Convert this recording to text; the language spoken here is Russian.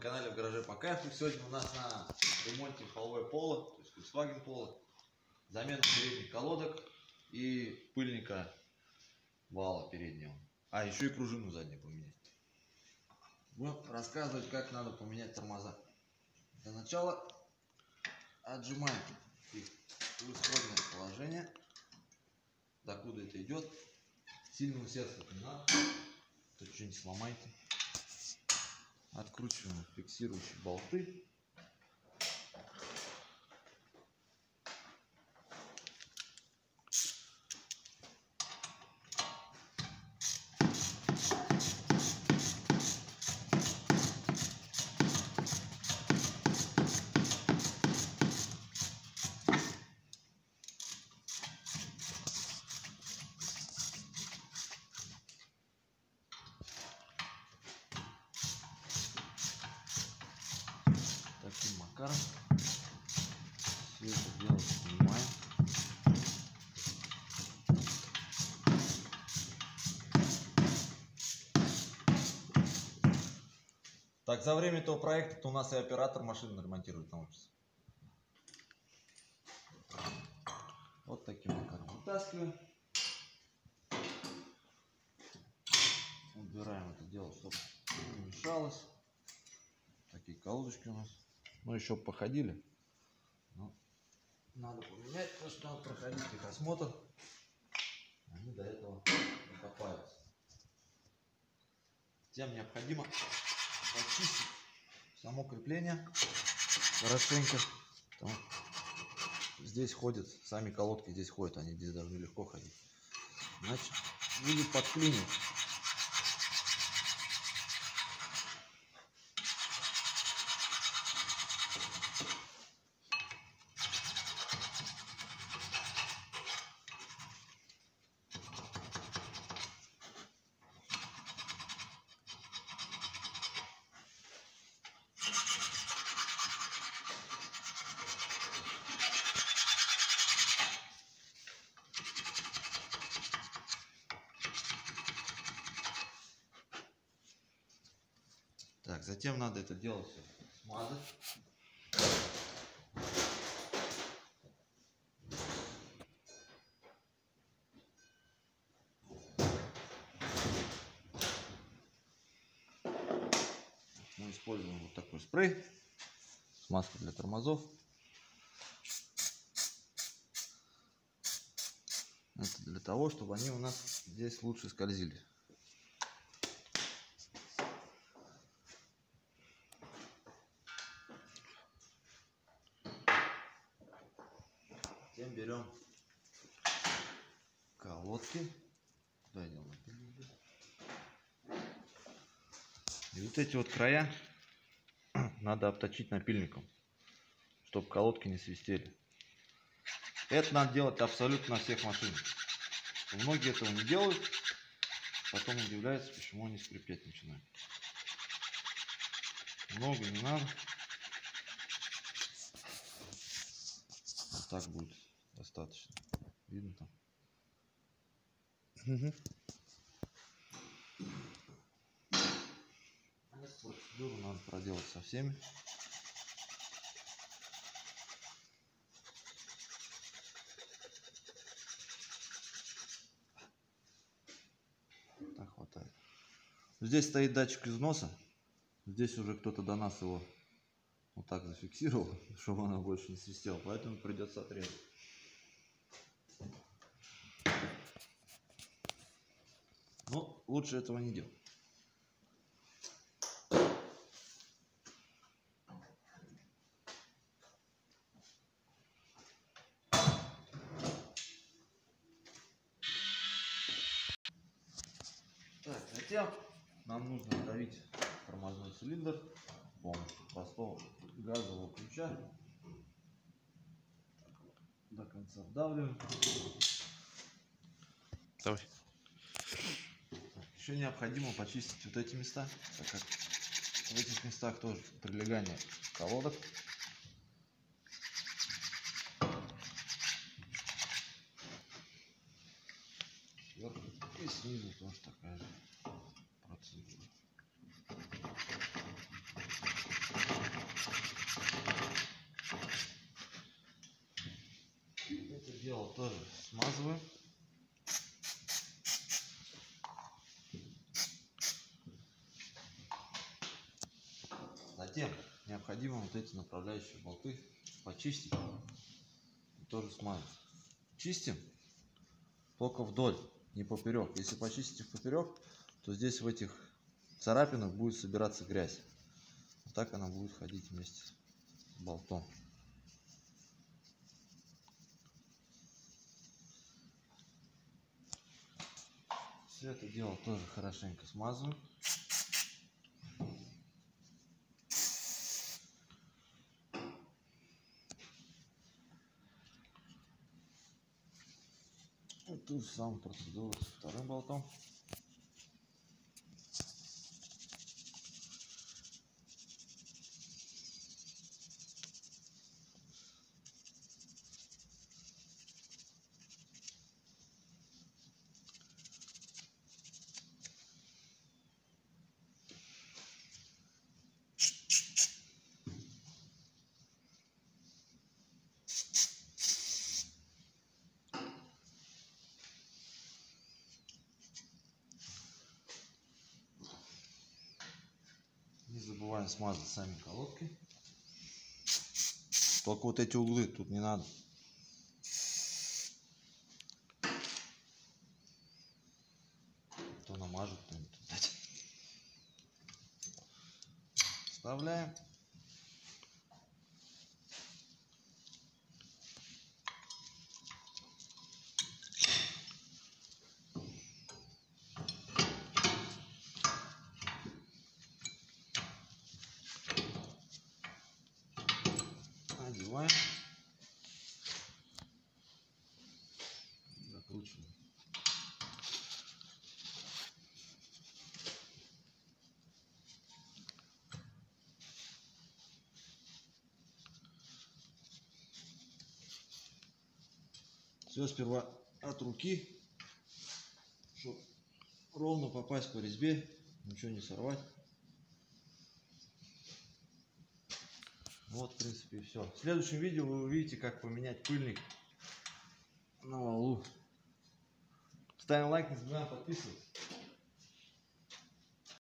канале В гараже по кайфу. Сегодня у нас на ремонте половое поло, то есть Volkswagen Polo, замена передних колодок и пыльника вала переднего. А еще и пружину заднюю поменять. Будем рассказывать, как надо поменять тормоза. Для начала отжимаем их в исходное положение. Докуда это идет. Сильно усердствовать не надо, то что-нибудь сломайте. Откручиваем фиксирующие болты. Таким макаром все это дело снимаем. Так, за время этого проекта у нас и оператор машины ремонтирует научится. Вот таким макаром вытаскиваем. Убираем это дело, чтобы не мешалось. Такие колодочки у нас. Ну, еще походили. Но надо поменять, потому что надо проходить их осмотр. Они до этого не копаются. Тем необходимо почистить само крепление хорошенько. Здесь ходят, сами колодки здесь ходят, они здесь должны легко ходить. Иначе будет подклинивать. Так, затем надо это дело все смазать. Мы используем вот такой спрей, смазка для тормозов. Это для того, чтобы они у нас здесь лучше скользили. Затем берем колодки. И вот эти вот края надо обточить напильником, чтобы колодки не свистели. Это надо делать абсолютно на всех машинах. Многие этого не делают, потом удивляются, почему они скрипеть начинают. Много не надо. Вот так будет достаточно. Видно там? Процедуру надо проделать со всеми. Так хватает. Здесь стоит датчик износа. Здесь уже кто-то до нас его вот так зафиксировал, чтобы оно больше не свистело. Поэтому придется отрезать. Но лучше этого не делать. Так, затем нам нужно вдавить тормозной цилиндр с помощью простого газового ключа. До конца вдавливаем. Давай. Еще необходимо почистить вот эти места, так как в этих местах тоже прилегание колодок. И снизу тоже такая же процедура. дело тоже смазываем. Затем необходимо вот эти направляющие болты почистить и тоже смазать. Чистим только вдоль, не поперек. Если почистите поперек, то здесь в этих царапинах будет собираться грязь. Вот так она будет ходить вместе с болтом. Все это дело тоже хорошенько смазываем. И ту же самую процедуру со вторым болтом. Не забываем смазать сами колодки. Только вот эти углы тут не надо. То намажут кто-нибудь. Вставляем. Одеваем. Закручиваем. Все сперва от руки, чтобы ровно попасть по резьбе, ничего не сорвать. Вот, в принципе, и все. В следующем видео вы увидите, как поменять пыльник на валу. Ставим лайк, не забываем подписываться.